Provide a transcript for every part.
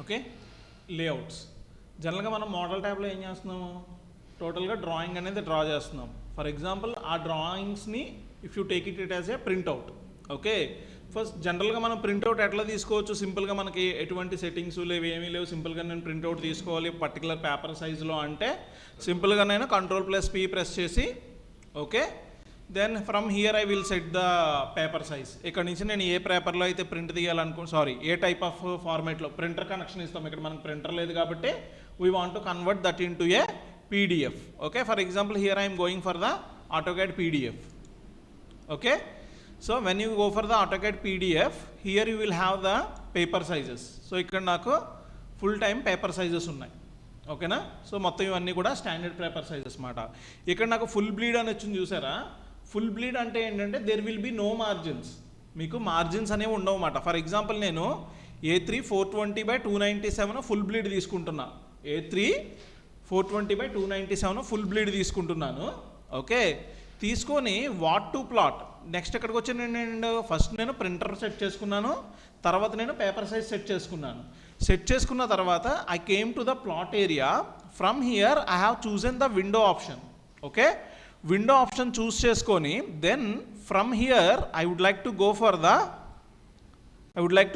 Okay, layouts. జనరల్గా మనం model ట్యాబ్లో ఏం చేస్తున్నాము, టోటల్గా డ్రాయింగ్ అనేది డ్రా చేస్తున్నాం. ఫర్ ఎగ్జాంపుల్ ఆ డ్రాయింగ్స్ని if you take it as a printout. Okay, first జనరల్గా మనం ప్రింట్అవుట్ ఎట్లా తీసుకోవచ్చు, సింపుల్గా మనకి ఎటువంటి సెట్టింగ్స్ లేవు, ఏమీ లేవు, సింపుల్గా నేను ప్రింట్అవుట్ తీసుకోవాలి పర్టికులర్ పేపర్ సైజులో అంటే సింపుల్గా నేను Ctrl+P ప్రెస్ చేసి okay, then from here I will set the paper size. ఇక్కడ నుంచి నేను ఏ పేపర్లో అయితే ప్రింట్ ఏ టైప్ ఆఫ్ ఫార్మేట్లో ప్రింటర్ కనెక్షన్ ఇస్తాం. ఇక్కడ మనకు ప్రింటర్ లేదు కాబట్టి we want to convert that into a PDF. Okay, for example here I'm going for the AutoCAD PDF. Okay, so when you go for the AutoCAD PDF, here you will have the paper sizes. సో ఇక్కడ నాకు full time paper sizes ఉన్నాయి. ఓకేనా, so మొత్తం ఇవన్నీ కూడా standard paper sizes మాట. ఇక్కడ నాకు ఫుల్ బ్లీడ్ అని వచ్చింది చూసారా. ఫుల్ బ్లీడ్ అంటే ఏంటంటే there will be no margins, మీకు మార్జిన్స్ అనేవి ఉండవు అన్నమాట. ఫర్ ఎగ్జాంపుల్ నేను A3 420/297 ఫుల్ బ్లీడ్ తీసుకుంటున్నా. A3 420/297 ఫుల్ బ్లీడ్ తీసుకుంటున్నాను. ఓకే, తీసుకొని వాట్ టు ప్లాట్. నెక్స్ట్ ఎక్కడికి వచ్చి నేను ఫస్ట్ నేను ప్రింటర్ సెట్ చేసుకున్నాను, తర్వాత నేను పేపర్ సైజ్ సెట్ చేసుకున్నాను. సెట్ చేసుకున్న తర్వాత I came to the plot area. From here I have chosen the window option. Okay, window option choose చేసుకొని then from here I would like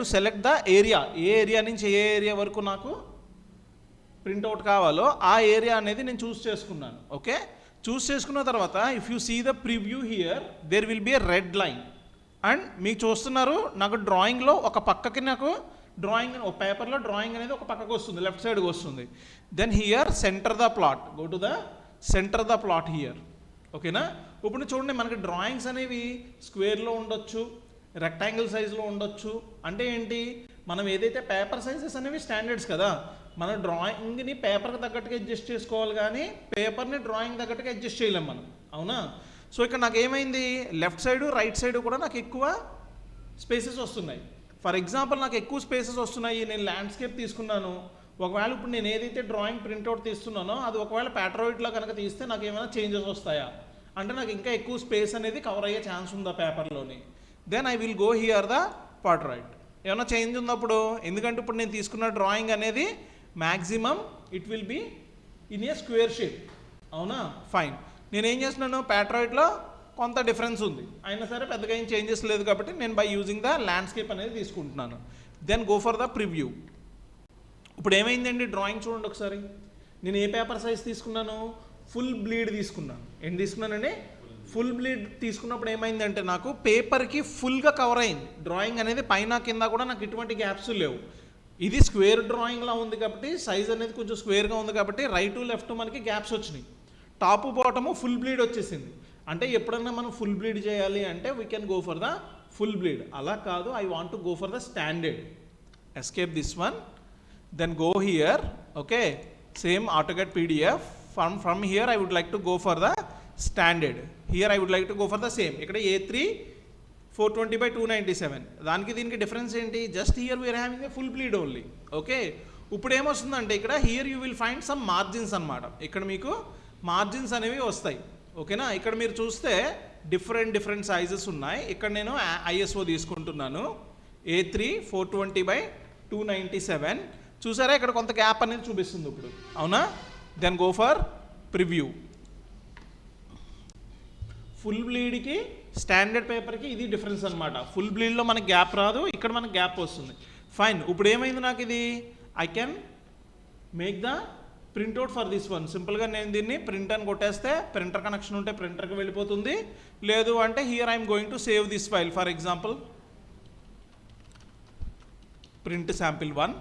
to select the area. ఏ area నుంచి ఏ area వరకు నాకు printout కావాలో ఆ area అనేది నేను చూస్ చేసుకున్నాను. ఓకే, చూస్ చేసుకున్న తర్వాత if you see the preview here there will be a red line. And మీకు చూస్తున్నారు నాకు డ్రాయింగ్లో ఒక పక్కకి నాకు ఒక పేపర్లో డ్రాయింగ్ అనేది ఒక పక్కకు వస్తుంది, లెఫ్ట్ సైడ్కి వస్తుంది. Then here center the plot, go to the center the plot here. ఓకేనా, ఇప్పుడు చూడండి మనకి డ్రాయింగ్స్ అనేవి స్క్వేర్లో ఉండొచ్చు, రెక్టాంగిల్ సైజులో ఉండొచ్చు. అంటే ఏంటి, మనం ఏదైతే పేపర్ సైజెస్ అనేవి స్టాండర్డ్స్ కదా, మన డ్రాయింగ్ని పేపర్కి తగ్గట్టుగా అడ్జస్ట్ చేసుకోవాలి కానీ పేపర్ని డ్రాయింగ్ తగ్గట్టుగా అడ్జస్ట్ చేయలేం మనం. అవునా, సో ఇక్కడ నాకు ఏమైంది, లెఫ్ట్ సైడు రైట్ సైడు కూడా నాకు ఎక్కువ స్పేసెస్ వస్తున్నాయి. ఫర్ ఎగ్జాంపుల్ నాకు ఎక్కువ స్పేసెస్ వస్తున్నాయి, నేను ల్యాండ్స్కేప్ తీసుకున్నాను. ఒకవేళ ఇప్పుడు నేను ఏదైతే డ్రాయింగ్ ప్రింట్అవుట్ తీస్తున్నానో అది ఒకవేళ ప్యాట్రాయిడ్లో కనుక తీస్తే నాకు ఏమైనా చేంజెస్ వస్తాయా అంటే నాకు ఇంకా ఎక్కువ స్పేస్ అనేది కవర్ అయ్యే ఛాన్స్ ఉందా పేపర్లోని. Then I will go here the portrait. ఏమైనా చేంజ్ ఉన్నప్పుడు, ఎందుకంటే ఇప్పుడు నేను తీసుకున్న డ్రాయింగ్ అనేది maximum it will be in a square shape. అవునా, ఫైన్. నేనేం చేస్తున్నాను, ప్యాట్రాయిడ్లో కొంత డిఫరెన్స్ ఉంది, అయినా సరే పెద్దగా ఏం చేంజెస్ లేదు కాబట్టి నేను బై యూజింగ్ ద ల్యాండ్స్కేప్ అనేది తీసుకుంటున్నాను. Then go for the preview. ఇప్పుడు ఏమైందండి డ్రాయింగ్ చూడండి ఒకసారి. నేను ఏ పేపర్ సైజ్ తీసుకున్నాను, ఫుల్ బ్లీడ్ తీసుకున్నాను. ఏం తీసుకున్నానండి, ఫుల్ బ్లీడ్ తీసుకున్నప్పుడు ఏమైందంటే నాకు పేపర్కి ఫుల్గా కవర్ అయింది డ్రాయింగ్ అనేది, పైన కింద కూడా నాకు ఎటువంటి గ్యాప్స్ లేవు. ఇది స్క్వేర్ డ్రాయింగ్లా ఉంది కాబట్టి సైజ్ అనేది కొంచెం స్క్వేర్గా ఉంది కాబట్టి రైట్ లెఫ్ట్ మనకి గ్యాప్స్ వచ్చినాయి. టాప్ బాటము ఫుల్ బ్లీడ్ వచ్చేసింది. అంటే ఎప్పుడన్నా మనం ఫుల్ బ్లీడ్ చేయాలి అంటే we can go for the full bleed. అలా కాదు, I want to go for the standard. Escape this one, then go here. Okay, same AutoCAD PDF. From here I would like to go for the standard. Here I would like to go for the same. ఇక్కడ A3 420/297 దానికి దీనికి difference ఏంటి, just here we are having a full bleed only. Okay, ఇప్పుడు ఏమొస్తుందంటే ఇక్కడ here you will find some margins అనమాట. ఇక్కడ మీకు మార్జిన్స్ అనేవి వస్తాయి. ఓకేనా, ఇక్కడ మీరు చూస్తే డిఫరెంట్ సైజెస్ ఉన్నాయి. ఇక్కడ నేను ISO తీసుకుంటున్నాను, A3 420/297. చూసారా, ఇక్కడ కొంత గ్యాప్ అనేది చూపిస్తుంది ఇప్పుడు. అవునా, then go for preview. Full బ్లీడ్కి స్టాండర్డ్ పేపర్కి ఇది డిఫరెన్స్ అనమాట. ఫుల్ బ్లీడ్లో మనకి గ్యాప్ రాదు, ఇక్కడ మనకి గ్యాప్ వస్తుంది. ఫైన్, ఇప్పుడు ఏమైంది నాకు ఇది, I can make the printout for this one. సింపుల్గా నేను దీన్ని ప్రింట్ అని కొట్టేస్తే ప్రింటర్ కనెక్షన్ ఉంటే ప్రింటర్కి వెళ్ళిపోతుంది, లేదు అంటే here I'm going to save this file. For example print sample 1,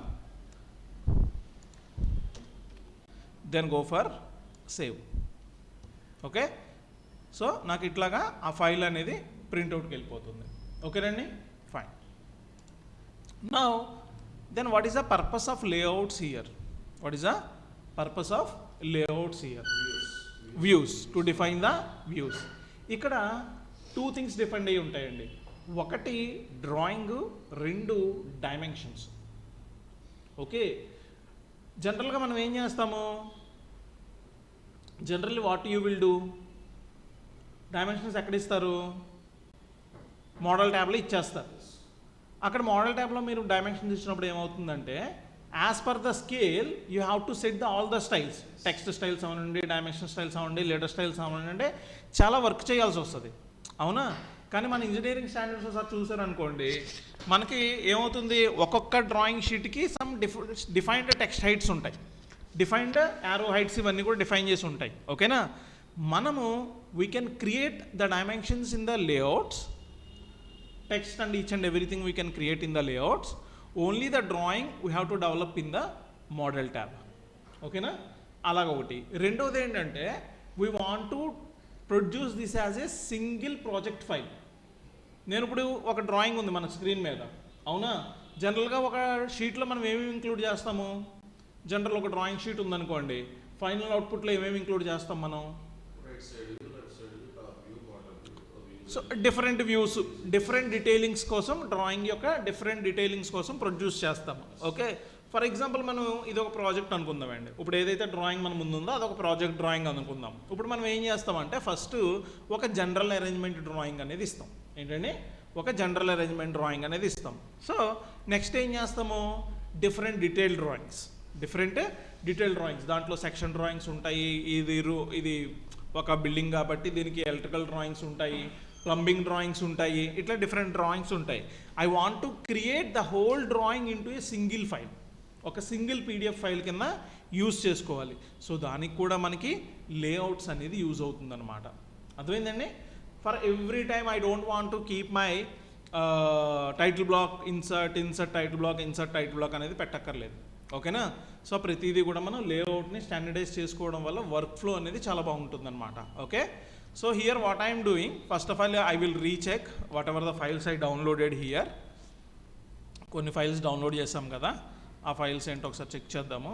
then go for save. Okay, so నాకు ఇట్లాగా ఆ ఫైల్ అనేది ప్రింట్అవుట్కి వెళ్ళిపోతుంది. ఓకేనండి, fine. Now then what is the purpose of layouts here, what is the purpose of layouts here, views, to define the views. ఇక్కడ 2 things define అయ్యి ఉంటాయండి. ఒకటి డ్రాయింగ్, 2 డైమెన్షన్స్. ఓకే, జనరల్గా మనం ఏం చేస్తాము, generally what you will do, dimensions ఎక్కడ ఇస్తారు, మోడల్ ట్యాబ్లో ఇచ్చేస్తారు. అక్కడ మోడల్ ట్యాబ్లో మీరు డైమెన్షన్స్ ఇచ్చినప్పుడు ఏమవుతుందంటే as per the scale you have to set the all the styles, text styles అవనండి, డైమెన్షన్ స్టైల్స్ అవ్వండి, లెటర్ స్టైల్స్ అవనండి, చాలా వర్క్ చేయాల్సి వస్తుంది, అవునా? కానీ మన ఇంజనీరింగ్ స్టాండర్డ్స్ ఒకసారి చూసారనుకోండి, మనకి ఏమవుతుంది, ఒక్కొక్క డ్రాయింగ్ షీట్కి సమ్ డిఫైన్డ్ టెక్స్ట్ హైట్స్ ఉంటాయి, డిఫైన్డ్ యారో హైట్స్, ఇవన్నీ కూడా డిఫైన్ చేసి ఉంటాయి, ఓకేనా? మనము we can create the dimensions in the layouts, text and each and everything we can create in the layouts, only the drawing we have to develop in the model tab, okay na? అలాగ ఒకటి. రెండోది ఏంటంటే we want to produce this as a single project file. నేను ఇప్పుడు ఒక drawing ఉంది మన screen మీద, అవునా? జనరల్గా ఒక షీట్లో మనం ఏమేమి ఇంక్లూడ్ చేస్తాము, జనరల్ ఒక డ్రాయింగ్ షీట్ ఉందనుకోండి, ఫైనల్ అవుట్పుట్లో ఏమేమి ఇంక్లూడ్ చేస్తాం మనం? So different views, different detailings కోసం, డ్రాయింగ్ యొక్క డిఫరెంట్ డీటెయిలింగ్స్ కోసం ప్రొడ్యూస్ చేస్తాము, ఓకే? ఫర్ ఎగ్జాంపుల్ మనం ఇది ఒక ప్రాజెక్ట్ అనుకుందామండి, ఇప్పుడు ఏదైతే డ్రాయింగ్ మన ముందు ఉందో అదొక ప్రాజెక్ట్ డ్రాయింగ్ అనుకుందాం. ఇప్పుడు మనం ఏం చేస్తామంటే ఫస్ట్ ఒక జనరల్ అరేంజ్మెంట్ డ్రాయింగ్ అనేది ఇస్తాం, ఏంటంటే ఒక జనరల్ అరేంజ్మెంట్ డ్రాయింగ్ అనేది ఇస్తాం. సో నెక్స్ట్ ఏం చేస్తాము, డిఫరెంట్ డీటెయిల్ డ్రాయింగ్స్, దాంట్లో సెక్షన్ డ్రాయింగ్స్ ఉంటాయి, ఇది ఒక బిల్డింగ్ కాబట్టి దీనికి ఎలక్ట్రికల్ డ్రాయింగ్స్ ఉంటాయి, ప్లంబింగ్ డ్రాయింగ్స్ ఉంటాయి, ఇట్లా డిఫరెంట్ డ్రాయింగ్స్ ఉంటాయి. I want to create the whole drawing into a single file, ఒక సింగిల్ పీడిఎఫ్ ఫైల్ కింద యూజ్ చేసుకోవాలి. సో దానికి కూడా మనకి లేఅవుట్స్ అనేది యూజ్ అవుతుందన్నమాట, అర్థమైందండి? For every time I don't want to keep my title block insert title block అనేది పెట్టక్కర్లేదు, ఓకేనా? సో ప్రతిదీ కూడా మనం లేఅవుట్ని స్టాండర్డైజ్ చేసుకోవడం వల్ల వర్క్ ఫ్లో అనేది చాలా బాగుంటుందన్నమాట, okay? So here what I'm doing, first of all I will recheck what ever the files I downloaded here. కొన్ని ఫైల్స్ డౌన్లోడ్ చేసాం కదా, ఆ ఫైల్స్ ఏంటో ఒకసారి చెక్ చేద్దాము.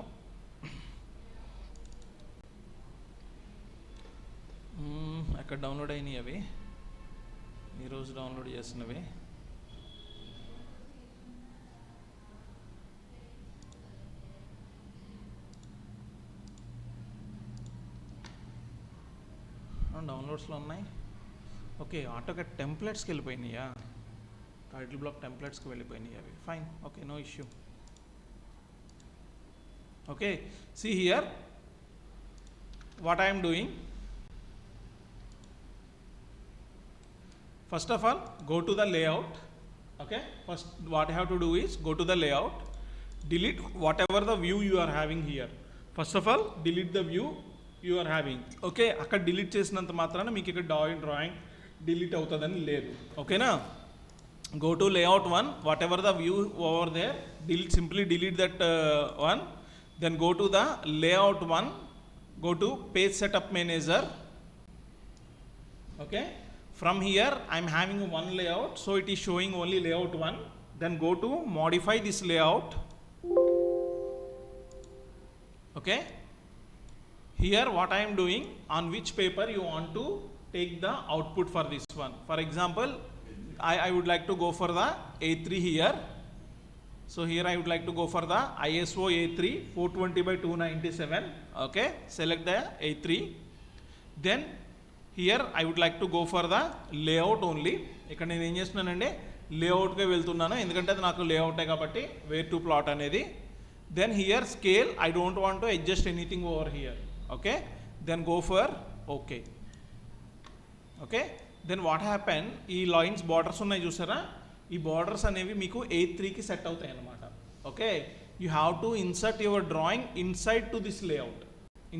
ఎక్కడ డౌన్లోడ్ అయినాయి అవి, ఈరోజు డౌన్లోడ్ చేసినవి. డౌన్లోడ్స్లో ఉన్నాయి, ఓకే. ఆటోకాడ్ టెంప్లెట్స్కి వెళ్ళిపోయినాయా, టైటిల్ బ్లాక్ టెంప్లెట్స్కి వెళ్ళిపోయినాయి అవి, fine, okay, no issue. Okay, see here what I'm doing. First of all, go to the layout, okay? First what I have to do is go to the layout, delete whatever the view you are having here. First of all, delete the view you are having, okay? అక్కడ delete చేసినంత మాత్రాన మీకు ఇక్కడ drawing delete అవుతుందని లేదు, ఓకేనా? Go to layout 1, whatever the view over there, simply delete that one. Then go to the layout 1, go to page setup manager, okay? From here I am having one layout, so it is showing only layout 1. Then go to modify this layout, okay? Here what I am doing, on which paper you want to take the output for this one. For example, I would like to go for the A3 here. So here I would like to go for the ISO A3 420/297, okay? Select the A3. Then here I would like to go for the layout only. ఇక్కడ నేను ఏం చేస్తున్నానండి, లేఅవుట్కే వెళ్తున్నాను, ఎందుకంటే అది నాకు లేఅవుటే కాబట్టి, వేర్ టు ప్లాట్ అనేది. Then here scale, I don't want to adjust anything over here, okay? Then go for okay, okay? Then what happen, ఈ లైన్స్ బార్డర్స్ ఉన్నాయి చూసారా, ఈ బార్డర్స్ అనేవి మీకు A3కి సెట్ అవుతాయి అన్నమాట, okay? You have to insert your drawing inside to this layout,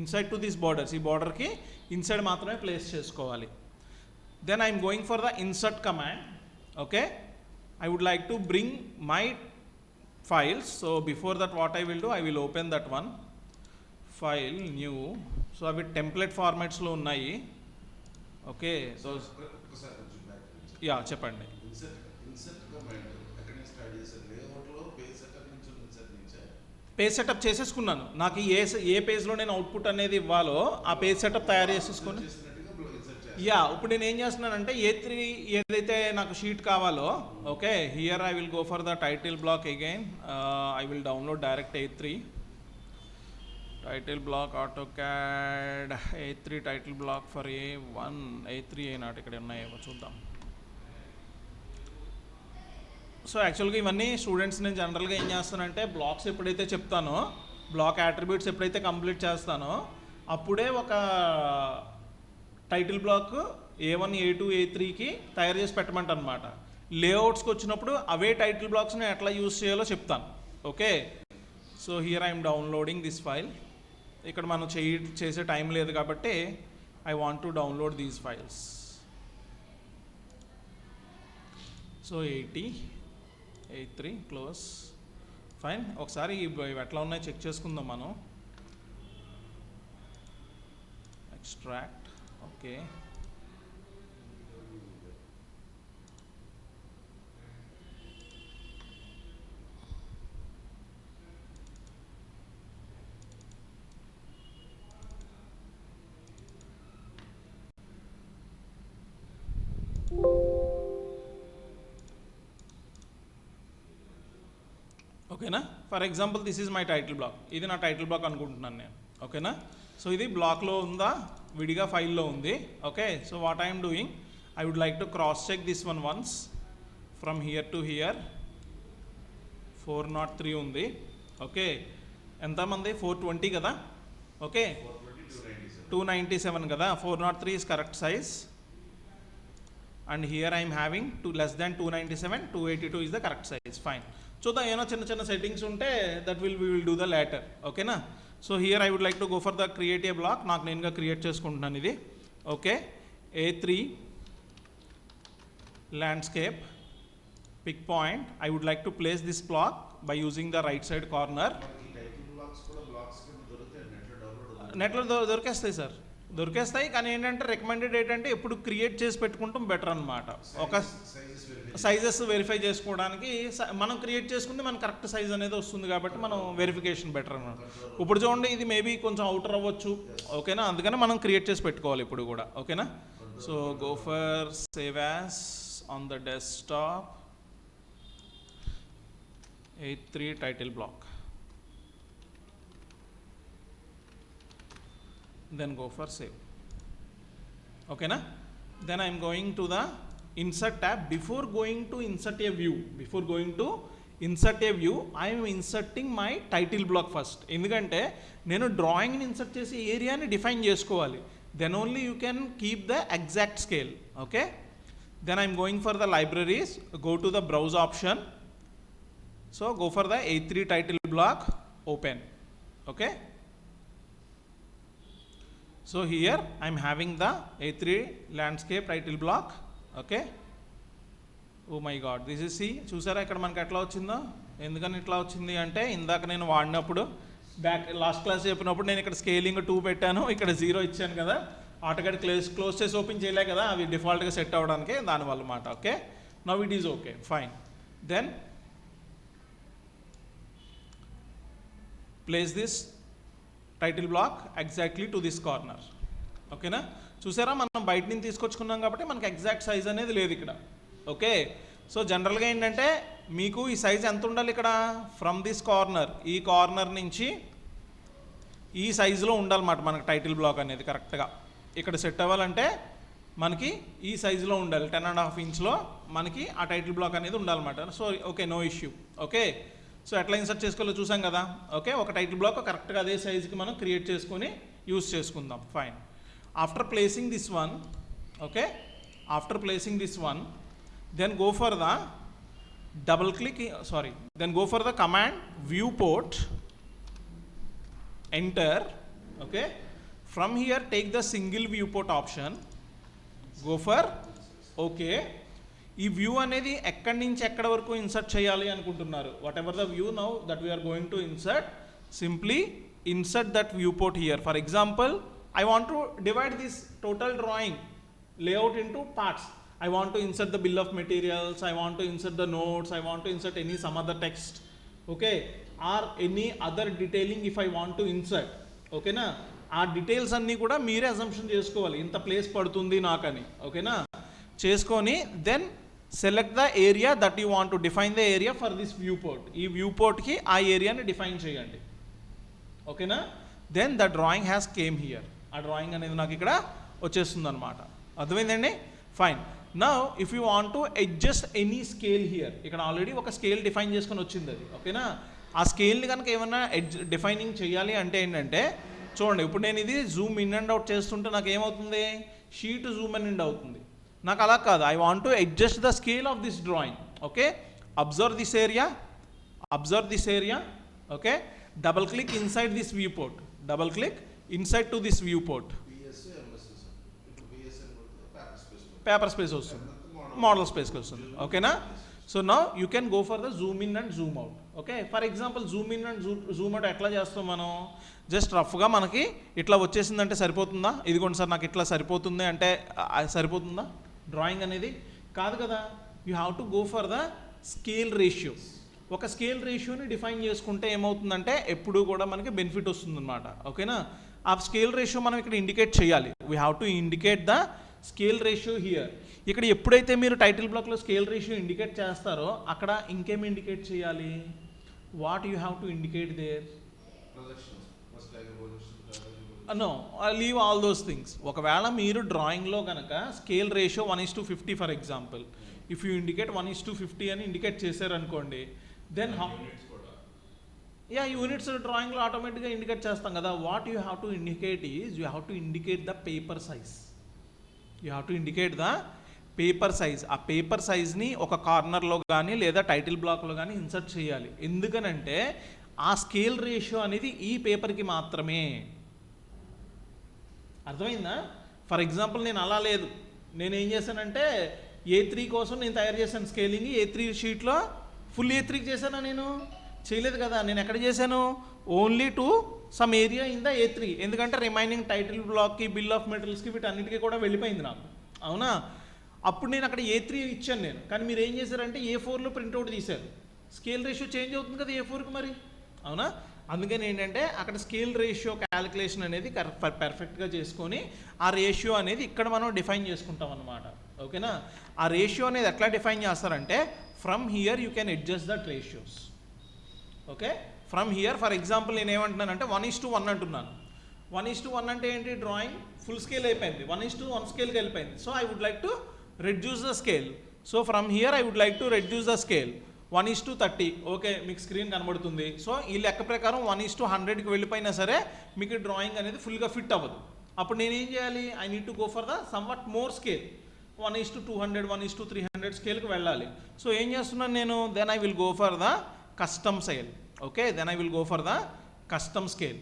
inside to this borders, ఈ బార్డర్కి ఇన్సైడ్ మాత్రమే ప్లేస్ చేసుకోవాలి. Then I'm going for the insert command, okay? I would like to bring my files. So before that what I will do, I will open that one file new. So అవి template ఫార్మాట్స్లో ఉన్నాయి, okay? So yeah చెప్పండి. Page setup చేసేసుకున్నాను, నాకు ఏ పేజ్లో నేను output అనేది ఇవ్వాలో ఆ పేజ్ సెటప్ తయారు చేసేసుకొని, యా ఇప్పుడు నేను ఏం చేస్తున్నానంటే A3 ఏదైతే నాకు షీట్ కావాలో, okay? Here I will go for the title block again. I will download direct A3 title block, AutoCAD A3 title block for A1, A3 A0 ఇక్కడ ఉన్నాయేమో చూద్దాం. సో యాక్చువల్గా ఇవన్నీ స్టూడెంట్స్ నేను జనరల్గా ఏం చేస్తానంటే బ్లాక్స్ ఎప్పుడైతే చెప్తానో, బ్లాక్ యాట్రిబ్యూట్స్ ఎప్పుడైతే కంప్లీట్ చేస్తానో అప్పుడే ఒక టైటిల్ బ్లాక్ A1 A2 A3కి తయారు చేసి పెట్టమంట అనమాట. లేఅవుట్స్కి వచ్చినప్పుడు అవే టైటిల్ బ్లాక్స్ని ఎట్లా యూజ్ చేయాలో చెప్తాను. Okay, so here I'm downloading this file. ఇక్కడ మనం చేసే టైం లేదు కాబట్టి I want to download these files. So 80 83 close. Fine, ఒకసారి ఇవి ఎట్లా ఉన్నాయో చెక్ చేసుకుందాం మనం. ఎక్స్ట్రాక్ట్. ఓకే, ఓకేనా. For example this is my title block. ఇది నా టైటిల్ బ్లాక్ అనుకుంటున్నాను నేను. ఓకేనా, సో ఇది బ్లాక్లో ఉందా, విడిగా ఫైల్లో ఉంది. Okay, so what I'm doing, I would like to cross check this one once from here to here. 403 ఉంది. ఓకే, ఎంతమంది 420 కదా. ఓకే, 297 కదా. 403 is correct size, and here I am having less than 297, 282 is the correct size. Fine. చూద్దాం, ఏమైనా చిన్న చిన్న settings ఉంటే that we will do the later. ఓకేనా. So here I would like to go for the create a block. నాకు నేనుగా create చేసుకుంటున్నాను ఇది. Okay, A3 landscape pick point. I would like to place this block by using the right side corner. నెట్లో దొరికేస్తాయి sir, దొరికేస్తాయి. కానీ ఏంటంటే recommended ఏంటంటే ఎప్పుడు క్రియేట్ చేసి పెట్టుకుంటాం బెటర్ అనమాట. ఒక సైజెస్ వెరిఫై చేసుకోవడానికి మనం క్రియేట్ చేసుకుంటే మనకు కరెక్ట్ సైజ్ అనేది వస్తుంది కాబట్టి మనం వెరిఫికేషన్ బెటర్ అనమాట. ఇప్పుడు చూడండి, ఇది మేబీ కొంచెం అవుటర్ అవ్వచ్చు. ఓకేనా, అందుకని మనం క్రియేట్ చేసి పెట్టుకోవాలి ఇప్పుడు కూడా. ఓకేనా, so go for save as on the desktop. A3 title block. Then go for save. Okay na. Then I am going to the insert tab. Before going to insert a view, I am inserting my title block first. ఎందుకంటే నేను డ్రాయింగ్ని insert చేసి ఏరియాని define చేసుకోవాలి. Then only you can keep the exact scale. Okay, then I am going for the libraries. Go to the browse option. So go for the A3 title block, open. Okay, so here I am having the A3 landscape title block. Okay, oh my god, this is see, చూసారా ఇక్కడ మనకి ఎట్లా వచ్చిందో. ఎందుకని ఇట్లా వచ్చింది అంటే ఇందాక నేను వాడినప్పుడు లాస్ట్ క్లాస్ చెప్పినప్పుడు నేను ఇక్కడ స్కేలింగ్ 2 పెట్టాను, ఇక్కడ 0 ఇచ్చాను కదా. ఆటోకేట్ క్లోజ్ చేసి ఓపెన్ చేయలే కదా, అవి డిఫాల్ట్గా సెట్ అవ్వడానికి దానివల్ల మాట. Okay, now it is okay, fine. Then place this title block exactly to this corner. ఓకేనా, చూసారా మనం బయట నుంచి తీసుకొచ్చుకున్నాం కాబట్టి మనకి ఎగ్జాక్ట్ సైజ్ అనేది లేదు ఇక్కడ. ఓకే, సో జనరల్గా ఏంటంటే మీకు ఈ సైజ్ ఎంత ఉండాలి ఇక్కడ, ఫ్రమ్ దిస్ కార్నర్, ఈ కార్నర్ నుంచి ఈ సైజులో ఉండాలన్నమాట మనకి టైటిల్ బ్లాక్ అనేది కరెక్ట్గా. ఇక్కడ సెట్ అవ్వాలంటే మనకి ఈ సైజులో ఉండాలి, 10.5 ఇంచ్లో మనకి ఆ టైటిల్ బ్లాక్ అనేది ఉండాలన్నమాట. So okay, no issue. Okay, so ఎట్లా ఇన్సర్ట్ చేసుకోవాలో చూసాం కదా. ఓకే, ఒక టైటిల్ బ్లాక్ కరెక్ట్గా అదే సైజుకి మనం క్రియేట్ చేసుకొని యూస్ చేసుకుందాం. Fine. After placing this one, okay, after placing this one, then go for the double click, then go for the command viewport, enter. Okay, from here take the single viewport option, go for okay. ఈ view అనేది ఎక్కడి నుంచి ఎక్కడి వరకు insert చేయాలి అనుకుంటున్నారు, whatever the view now that we're going to insert, simply insert that view port here. For example, I want to divide this total drawing layout into parts. I want to insert the bill of materials, I want to insert the notes, I want to insert some other text, okay, or any other detailing if I want to insert. Okay na, ఆ details అన్నీ కూడా మీరే assumption చేసుకోవాలి, ఇంత place పడుతుంది నాకని. ఓకేనా, చేసుకొని then select the area that you want to define the area for this viewport. ఈ వ్యూ పోర్ట్కి ఆ ఏరియాని డిఫైన్ చేయండి. ఓకేనా, then the drawing has came here. ఆ డ్రాయింగ్ అనేది నాకు ఇక్కడ వచ్చేస్తుంది అనమాట. అర్థమైందండి? Fine. Now if you want to adjust any scale here, ఇక్కడ ఆల్రెడీ ఒక స్కేల్ డిఫైన్ చేసుకొని వచ్చింది అది, ఓకేనా. ఆ స్కేల్ని కనుక ఏమన్నా డిఫైనింగ్ చేయాలి అంటే ఏంటంటే చూడండి, ఇప్పుడు నేను ఇది జూమ్ ఇన్ అండ్ అవుట్ చేస్తుంటే నాకు ఏమవుతుంది, షీట్ జూమ్ ఇన్ అండ్ అవుతుంది. నాకు అలా కాదు, I want to adjust the scale of this drawing. Okay, observe this area, okay, double click inside this view port, double click inside to this view port, paper space వస్తుంది, model స్పేస్కి వస్తుంది, ఓకేనా. So now you can go for the Zoom in and Zoom out. Okay, for example Zoom in and Zoom out ఎట్లా చేస్తాం మనం, just రఫ్గా మనకి ఇట్లా వచ్చేసిందంటే సరిపోతుందా, ఇదిగోండి సార్ నాకు ఇట్లా సరిపోతుంది అంటే సరిపోతుందా డ్రాయింగ్ అనేది, కాదు కదా. You have to go for the scale ratio. ఒక స్కేల్ రేషియోని డిఫైన్ చేసుకుంటే ఏమవుతుందంటే ఎప్పుడు కూడా మనకి బెనిఫిట్ వస్తుందన్నమాట, ఓకేనా. ఆ స్కేల్ రేషియో మనం ఇక్కడ ఇండికేట్ చేయాలి, we have to indicate the scale ratio here. ఇక్కడ ఎప్పుడైతే మీరు టైటిల్ బ్లాక్లో స్కేల్ రేషియో ఇండికేట్ చేస్తారో అక్కడ ఇంకేం ఇండికేట్ చేయాలి, what you have to indicate there, no leave all those things. ఒకవేళ మీరు డ్రాయింగ్లో కనుక scale ratio 1:50 for example, if you indicate 1:50 అని ఇండికేట్ చేశారనుకోండి, దెన్ యూనిట్స్ డ్రాయింగ్లో ఆటోమేటిక్గా ఇండికేట్ చేస్తాం కదా. What you have to indicate is you have to indicate the paper size, you have to indicate the paper size. ఆ paper సైజ్ని ఒక కార్నర్లో కానీ లేదా టైటిల్ బ్లాక్లో కానీ ఇన్సర్ట్ చేయాలి. ఎందుకనంటే ఆ స్కేల్ రేషియో అనేది ఈ పేపర్కి మాత్రమే. అర్థమైందా? ఫర్ ఎగ్జాంపుల్ నేను అలా లేదు, నేను ఏం చేశానంటే A3 కోసం నేను తయారు చేశాను స్కేలింగ్, A3 షీట్లో ఫుల్ A3కి చేశానా, నేను చేయలేదు కదా. నేను ఎక్కడ చేశాను, only to some area in the A3, ఎందుకంటే రిమైనింగ్ టైటిల్ బ్లాక్కి బిల్ ఆఫ్ మెటీరియల్స్కి వీటన్నిటికీ కూడా వెళ్ళిపోయింది నాకు, అవునా. అప్పుడు నేను అక్కడ A3 ఇచ్చాను నేను, కానీ మీరు ఏం చేశారంటే A4లో ప్రింట్అవుట్ తీశారు. స్కేల్ రేషియో చేంజ్ అవుతుంది కదా A4కి మరి, అవునా. అందుకని ఏంటంటే అక్కడ స్కేల్ రేషియో క్యాలిక్యులేషన్ అనేది పర్ఫెక్ట్గా చేసుకొని ఆ రేషియో అనేది ఇక్కడ మనం డిఫైన్ చేసుకుంటాం అన్నమాట, ఓకేనా. ఆ రేషియో అనేది ఎట్లా డిఫైన్ చేస్తారంటే from here you can adjust that ratios. Okay, from here for example నేను ఏమంటున్నానంటే 1:1 అంటున్నాను. 1:1 అంటే ఏంటి, డ్రాయింగ్ ఫుల్ స్కేల్ అయిపోయింది, 1:1 స్కేల్కి వెళ్ళిపోయింది. So I would like to reduce the scale. So from here I would like to reduce the scale 1:30. Okay, మీకు screen కనబడుతుంది. సో ఈ లెక్క ప్రకారం 1:100కి వెళ్ళిపోయినా సరే మీకు డ్రాయింగ్ అనేది ఫుల్గా ఫిట్ అవ్వదు. అప్పుడు నేను ఏం చేయాలి, I need to go for the somewhat more scale, 1:200, 1:300 స్కేల్కి వెళ్ళాలి. సో ఏం చేస్తున్నాను నేను, then I will go for the custom scale. Okay, then I will go for the custom scale,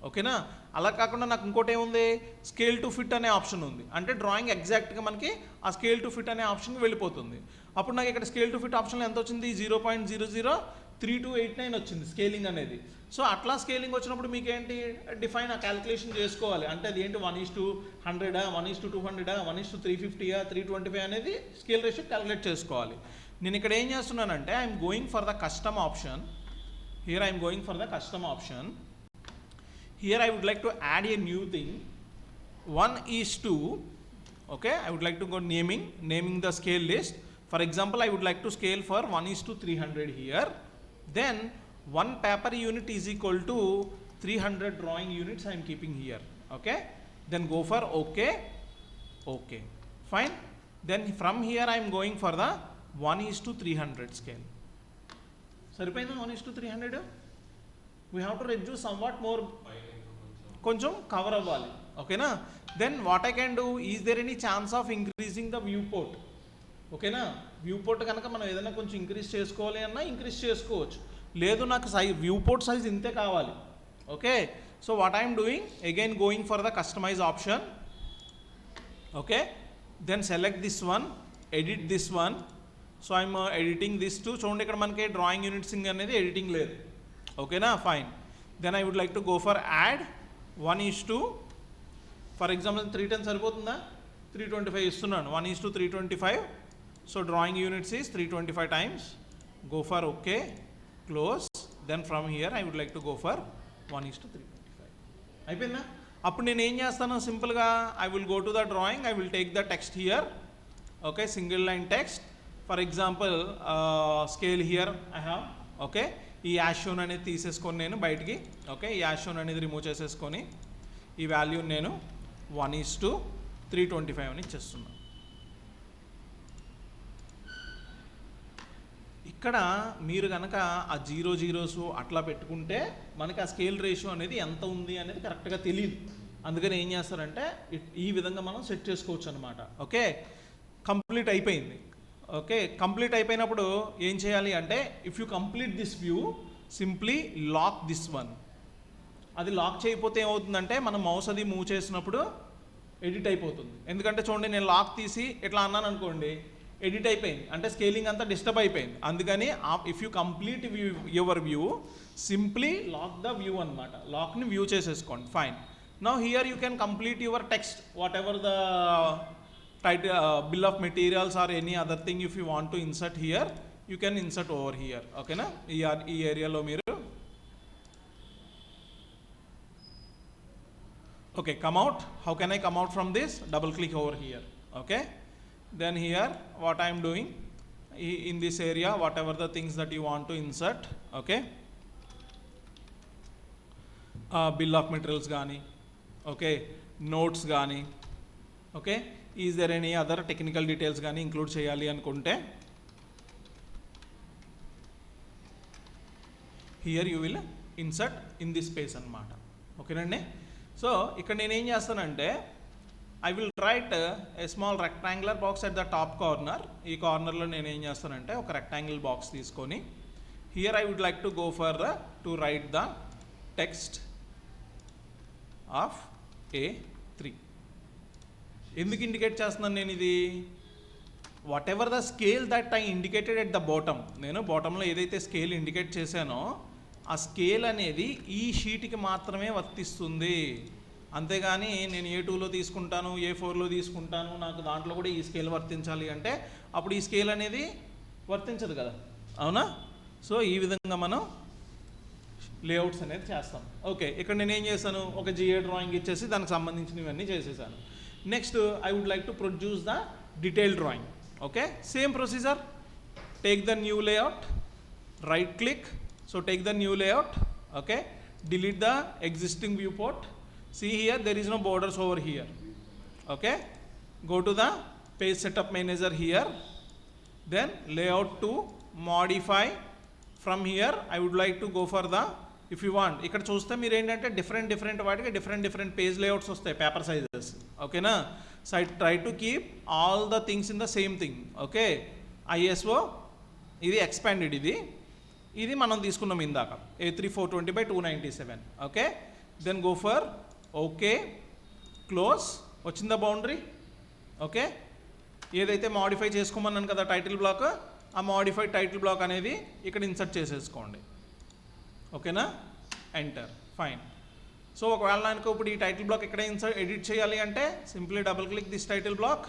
ఓకేనా. అలా కాకుండా నాకు ఇంకోటి ఏముంది, స్కేల్ టు ఫిట్ అనే ఆప్షన్ ఉంది, అంటే డ్రాయింగ్ ఎగ్జాక్ట్గా మనకి ఆ స్కేల్ టు ఫిట్ అనే ఆప్షన్కి వెళ్ళిపోతుంది. అప్పుడు నాకు ఇక్కడ స్కేల్ టు ఫిట్ ఆప్షన్లో ఎంత వచ్చింది, 0.003289 వచ్చింది స్కేలింగ్ అనేది. సో అట్లా స్కేలింగ్ వచ్చినప్పుడు మీకు ఏంటి, డిఫైన్ ఆ క్యాలిక్యులేషన్ చేసుకోవాలి, అంటే అది ఏంటి 1:100, 1:200, 1:350, 325 అనేది స్కేల్ రేషియో క్యాలిక్యులేట్ చేసుకోవాలి. నేను ఇక్కడ ఏం చేస్తున్నానంటే I'm going for the custom option. Here I'm going for the custom option. Here I would like to add a new thing, 1:2. Okay, I would like to go naming the scale list. For example, I would like to scale for 1:300 here. Then one paper unit is equal to 300 drawing units I am keeping here. Okay, then go for okay, fine. Then from here I am going for the 1:300 scale. సరిపోయిందా 1:300? We have to reduce somewhat more, కొంచెం cover అవ్వాలి, ఓకేనా. Then what I can do, is there any chance of increasing the viewport, ఓకేనా. Viewport కనుక మనం ఏదైనా కొంచెం increase చేసుకోవాలి అన్నా ఇంక్రీజ్ చేసుకోవచ్చు, లేదు నాకు వ్యూ పోర్ట్ సైజ్ ఇంతే కావాలి. Okay, so what I'm doing, again going for the customize option. Okay, then select this one, edit this one. So I'm editing this to, చూడండి ఇక్కడ మనకి డ్రాయింగ్ యూనిట్సింగ్ అనేది ఎడిటింగ్ లేదు, ఓకేనా, fine. Then I would like to go for add 1:, for example 310 సరిపోతుందా, 325 ఇస్తున్నాను, 1:325. So drawing units is 325 times. Go for okay, close. Then from here I would like to go for 1:325. అయిపోయిందా? అప్పుడు నేను ఏం చేస్తాను, సింపుల్గా I will go to the drawing, I will take the text here. Okay, single line text. For example scale here I have. Okay, ఈ యాషోన్ అనేది తీసేసుకొని నేను బయటికి, ఓకే, ఈ యాషోన్ అనేది రిమూవ్ చేసేసుకొని ఈ వాల్యూని నేను 1:325 అని ఇచ్చేస్తున్నాను. ఇక్కడ మీరు కనుక ఆ 0 జీరోస్ అట్లా పెట్టుకుంటే మనకి ఆ స్కేల్ రేషియో అనేది ఎంత ఉంది అనేది కరెక్ట్గా తెలియదు. అందుకని ఏం చేస్తారంటే ఈ విధంగా మనం సెట్ చేసుకోవచ్చు అనమాట. ఓకే, కంప్లీట్ అయిపోయింది. ఓకే, కంప్లీట్ అయిపోయినప్పుడు ఏం చేయాలి అంటే if you complete this view simply lock this one. అది లాక్ చేయకపోతే ఏమవుతుందంటే మనం మౌస్ అది మూవ్ చేసినప్పుడు ఎడిట్ అయిపోతుంది. ఎందుకంటే చూడండి, నేను లాక్ తీసి ఇట్లా అన్నాను అనుకోండి, ఎడిట్ అయిపోయింది, అంటే స్కేలింగ్ అంతా డిస్టర్బ్ అయిపోయింది. అందుకని if you complete your view simply lock the view అనమాట. లాక్ని వ్యూ చేసేసుకోండి. Fine. Now here you can complete your text whatever the title bill of materials or any other thing if you want to insert here you can insert over here. Okay na, ee area lo meeru okay come out. How can I come out from this? Double click over here. Okay, then here what I am doing in this area, whatever the things that you want to insert. Okay, bill of materials gaani, okay, notes gaani, okay, is there any other technical details కానీ include చేయాలి అనుకుంటే here you will insert in this space అనమాట. ఓకేనండి. So ఇక్కడ నేనేం చేస్తానంటే I will write a small rectangular box at the top corner. ఈ కార్నర్లో నేనేం చేస్తానంటే ఒక రెక్టాంగిల్ బాక్స్ తీసుకొని here I would like to go for to write the text of A3. ఎందుకు ఇండికేట్ చేస్తున్నాను నేను ఇది? Whatever the scale that I indicated at the bottom, నేను బాటంలో ఏదైతే స్కేల్ ఇండికేట్ చేశానో ఆ స్కేల్ అనేది ఈ షీట్కి మాత్రమే వర్తిస్తుంది. అంతేగాని నేను A2లో తీసుకుంటాను, A4లో తీసుకుంటాను, నాకు దాంట్లో కూడా ఈ స్కేల్ వర్తించాలి అంటే అప్పుడు ఈ స్కేల్ అనేది వర్తించదు కదా, అవునా? సో ఈ విధంగా మనం లేఅవుట్స్ అనేది చేస్తాం. ఓకే, ఇక్కడ నేను ఏం చేశాను, ఒక GA డ్రాయింగ్ ఇచ్చేసి దానికి సంబంధించినవన్నీ చేసేసాను. Next I would like to produce the detailed drawing. Okay, same procedure. Take the new layout, right click, so take the new layout. Okay, delete the existing viewport. See here there is no borders over here. Okay, go to the page setup manager here, then layout to modify. From here I would like to go for the, if you want, ఇక్కడ చూస్తే మీరు ఏంటంటే different వాటికి different page layouts వస్తాయి, paper sizes. ఓకేనా? So I try to keep all the things in the same thing. Okay, ISO ఇది expanded, ఇది మనం తీసుకున్నాం ఇందాక A3 420/297. Okay, then go for okay, close. వచ్చిందా బౌండరీ? ఓకే, ఏదైతే మాడిఫై చేసుకోమన్నాను కదా టైటిల్ బ్లాక్, ఆ మాడిఫైడ్ టైటిల్ బ్లాక్ అనేది ఇక్కడ ఇన్సర్ట్ చేసేసుకోండి. ఓకేనా? ఎంటర్. ఫైన్. సో ఒకవేళ నాకు ఇప్పుడు ఈ టైటిల్ బ్లాక్ ఎక్కడ ఎడిట్ చేయాలి అంటే simply double click this title block.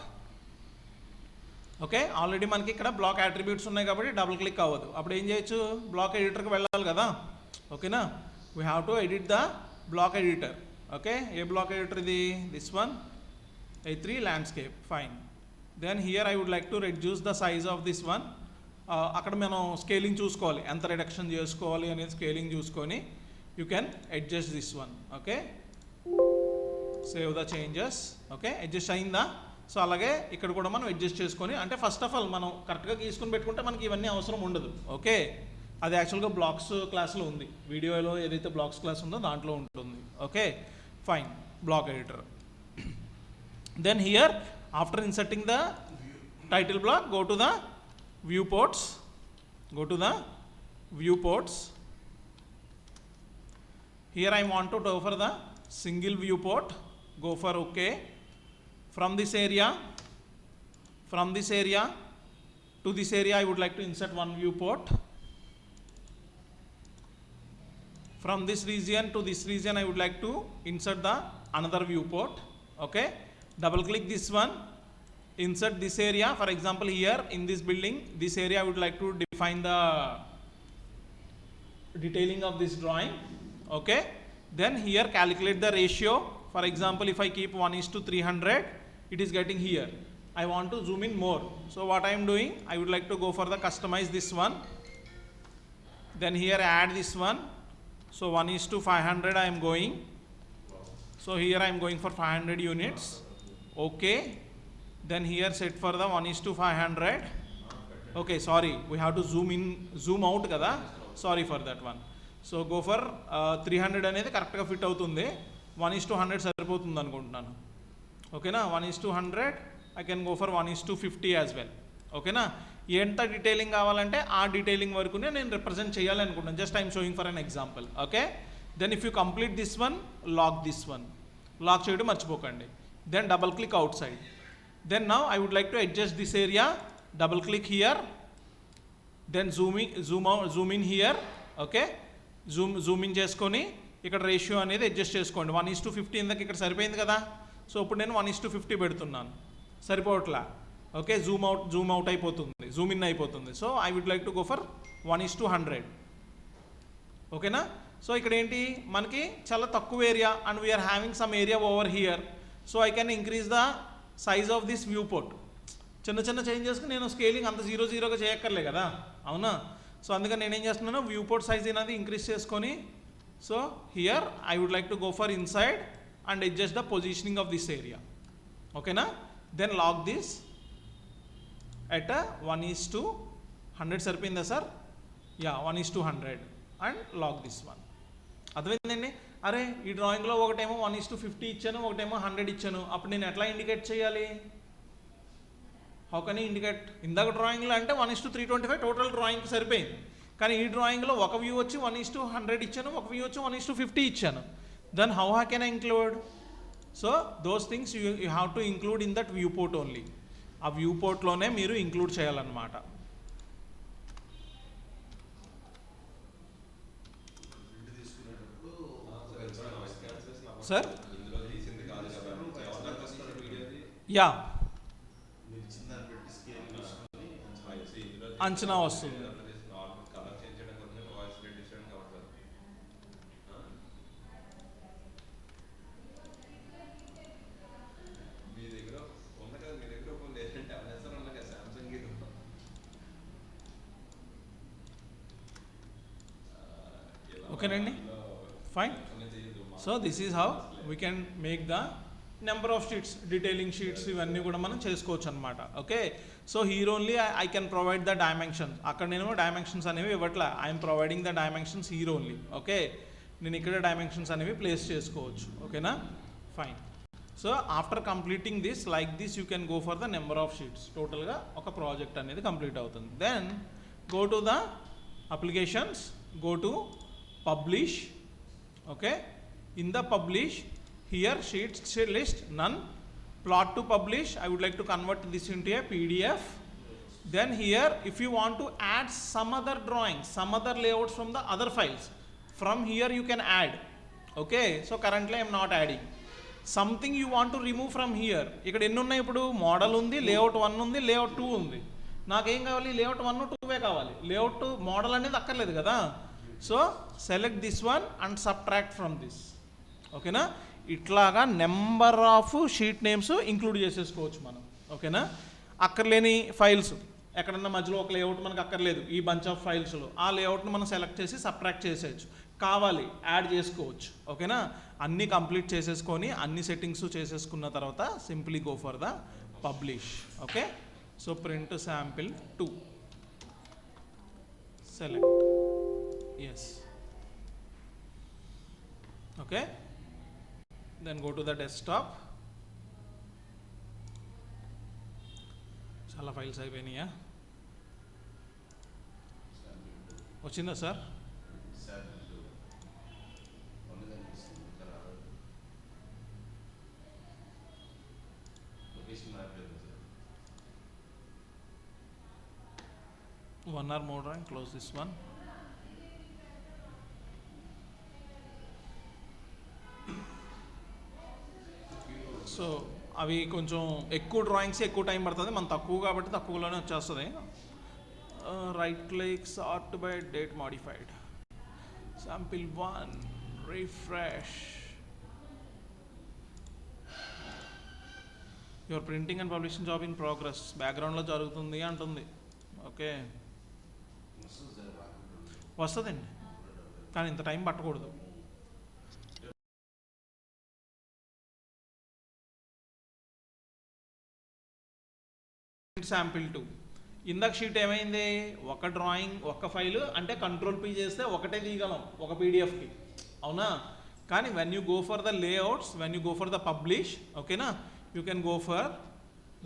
Okay, already మనకి ఇక్కడ బ్లాక్ అట్రిబ్యూట్స్ ఉన్నాయి కాబట్టి డబుల్ క్లిక్ అవ్వదు. అప్పుడు ఏం చేయొచ్చు, బ్లాక్ ఎడిటర్కి వెళ్ళాలి కదా. ఓకేనా? We have to edit the block editor. Okay, a block editor ఇది? This one, A3 landscape. Fine. Then here I would like to reduce the size of this one. అక్కడ మనం స్కేలింగ్ చూసుకోవాలి, ఎంత రిడక్షన్ చేసుకోవాలి అనేది స్కేలింగ్ చూసుకొని you can adjust this one. Okay, save the changes. Okay, adjust అయిందా? So అలాగే ఇక్కడ కూడా మనం అడ్జస్ట్ చేసుకొని, అంటే ఫస్ట్ ఆఫ్ ఆల్ మనం కరెక్ట్గా గీసుకొని పెట్టుకుంటే మనకి ఇవన్నీ అవసరం ఉండదు. ఓకే, అది యాక్చువల్గా బ్లాక్స్ క్లాస్లో ఉంది, వీడియోలో ఏదైతే బ్లాక్స్ క్లాస్ ఉందో దాంట్లో ఉంటుంది. Okay, fine. Block editor. Then here after inserting the title block, go to the viewports. Here I want to go for the single viewport. Go for OK. From this area to this area I would like to insert one viewport. From this region to this region I would like to insert the another viewport. Okay, double click this one, insert this area. For example, here in this building, this area I would like to define the detailing of this drawing. Okay, then here calculate the ratio. For example, if I keep 1:300, it is getting here. I want to zoom in more, so what I am doing, I would like to go for the customize this one, then here add this one. So 1:500 I am going, so here I am going for 500 units. Okay, then here set for the 1:500. Okay sorry we have to zoom out కదా, sorry for that one. So go for 300 అనేది కరెక్ట్గా fit అవుతుంది, 1:100 సరిపోతుంది అనుకుంటున్నాను. ఓకేనా, 1:100 I can go for 1:50 as well. ఓకేనా, ఎంత detailing కావాలంటే ఆ డీటెయిలింగ్ వరకునే నేను రిప్రజెంట్ చేయాలి అనుకుంటున్నాను. Just I'm showing for an example. Okay, then if you complete this one, lock this one, lock చేయడం మర్చిపోకండి. Then double click outside. Then now I would like to adjust this area, double click here, then zoom in here. Okay, zoom in చేసుకొని ఇక్కడ ratio అనేది adjust చేసుకోండి. 1:50 ఇందాక ఇక్కడ సరిపోయింది కదా, సో ఇప్పుడు నేను 1:50 పెడుతున్నాను, సరిపోవట్లా. ఓకే, జూమ్ అవుట్ అయిపోతుంది, జూమ్ ఇన్ అయిపోతుంది. So I would like to go for 1:100. ఓకేనా, సో ఇక్కడ ఏంటి మనకి చాలా తక్కువ area and we're having some area over here. So I can increase the size of this viewport. చిన్న చిన్న చేంజెస్కి నేను స్కేలింగ్ అంత 0:0గా చేయక్కర్లే కదా, అవునా. సో అందుకని నేనేం చేస్తున్నాను, వ్యూ పోర్ట్ సైజ్ అనేది ఇంక్రీజ్ చేసుకొని, so here I would like to go for inside and adjust the positioning of this area. ఓకేనా, దెన్ లాక్ దిస్ ఎట్ 1:100 సరిపోయిందా sir? Yeah, 1:100 and lock this one. అర్థమైందండి. అరే ఈ డ్రాయింగ్లో ఒకటేమో 1:50 ఇచ్చాను, ఒకటేమో 100 ఇచ్చాను, అప్పుడు నేను ఎట్లా ఇండికేట్ చేయాలి? How can indicate? ఇందాక డ్రాయింగ్లో అంటే 1:325 టోటల్ డ్రాయింగ్కి సరిపోయింది, కానీ ఈ డ్రాయింగ్లో ఒక వ్యూ వచ్చి 1:100 ఇచ్చాను, ఒక వ్యూ వచ్చి 1:50 ఇచ్చాను. Then how can I include? So those things you have to include in that view port only. ఆ వ్యూ పోర్ట్లోనే మీరు ఇంక్లూడ్ చేయాలన్నమాట. సార్ యా, అంచనా వస్తుంది. ఓకేనండి, fine. So this is how we can make the number of sheets, detailing sheets ఇవన్నీ కూడా మనం చేసుకోవచ్చు అనమాట. Okay, so here only I can provide the dimensions. అక్కడ నేను డైమెన్షన్స్ అనేవి ఇవ్వట్లే, I'm providing the dimensions here only. Okay, నేను ఇక్కడ డైమెన్షన్స్ అనేవి ప్లేస్ చేసుకోవచ్చు. ఓకేనా, fine. So after completing this like this you can go for the number of sheets. టోటల్గా ఒక ప్రాజెక్ట్ అనేది కంప్లీట్ అవుతుంది. Then go to the applications, go to publish. Okay, in the publish here sheets list none, plot to publish I would like to convert this into a PDF. Then here if you want to add some other drawings, some other layouts from the other files, from here you can add. Okay, so currently I am not adding. Something you want to remove from here, ఇక్కడ ఎన్ని ఉన్నాయి ఇప్పుడు? Model ఉంది, layout 1 ఉంది, layout 2 ఉంది. నాకేం కావాలి? Layout 1 2 కావాలి, లేఅవుట్ 2 మోడల్ అనేది అక్కర్లేదు కదా. So select this one and subtract from this. ఓకేనా, ఇట్లాగా number of sheet names include చేసేసుకోవచ్చు మనం. ఓకేనా, అక్కర్లేని ఫైల్స్ ఎక్కడన్నా మధ్యలో ఒక లేఅవుట్ మనకు అక్కర్లేదు, ఈ బంచ్ ఆఫ్ ఫైల్స్లో ఆ లేఅవుట్ని మనం సెలెక్ట్ చేసి సబ్ట్రాక్ట్ చేసేయచ్చు, కావాలి యాడ్ చేసుకోవచ్చు. ఓకేనా, అన్నీ కంప్లీట్ చేసేసుకొని అన్ని సెట్టింగ్స్ చేసేసుకున్న తర్వాత simply go for the publish. Okay, so print sample 2, select yes. Okay, then go to the desktop. చాలా ఫైల్స్ అయిపోయినాయా? వచ్చిందా sir? one or more and close this one. సో అవి కొంచెం ఎక్కువ డ్రాయింగ్స్ ఎక్కువ టైం పడుతుంది, మనం తక్కువ కాబట్టి తక్కువలోనే వచ్చేస్తుంది. Right click, sort by date modified, sample 1, refresh. Your printing and publishing job in progress, బ్యాక్గ్రౌండ్లో జరుగుతుంది అంటుంది. ఓకే, వస్తుందండి కానీ ఇంత టైం పట్టకూడదు. శాంపిల్ 2 ఇందాక షీట్ ఏమైంది, ఒక డ్రాయింగ్ ఒక ఫైల్ అంటే కంట్రోల్ పీ చేస్తే ఒకటే తీయగలం ఒక పీడిఎఫ్కి, అవునా? కానీ when you go for the layouts, when you go for the publish, ఓకేనా, you can go for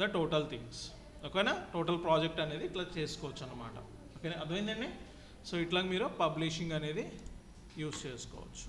the total things, ఓకేనా? టోటల్ ప్రాజెక్ట్ అనేది ఇట్లా చేసుకోవచ్చు అనమాట, ఓకేనా? అర్థమైందండి. సో ఇట్లా మీరు పబ్లిషింగ్ అనేది యూస్ చేసుకోవచ్చు.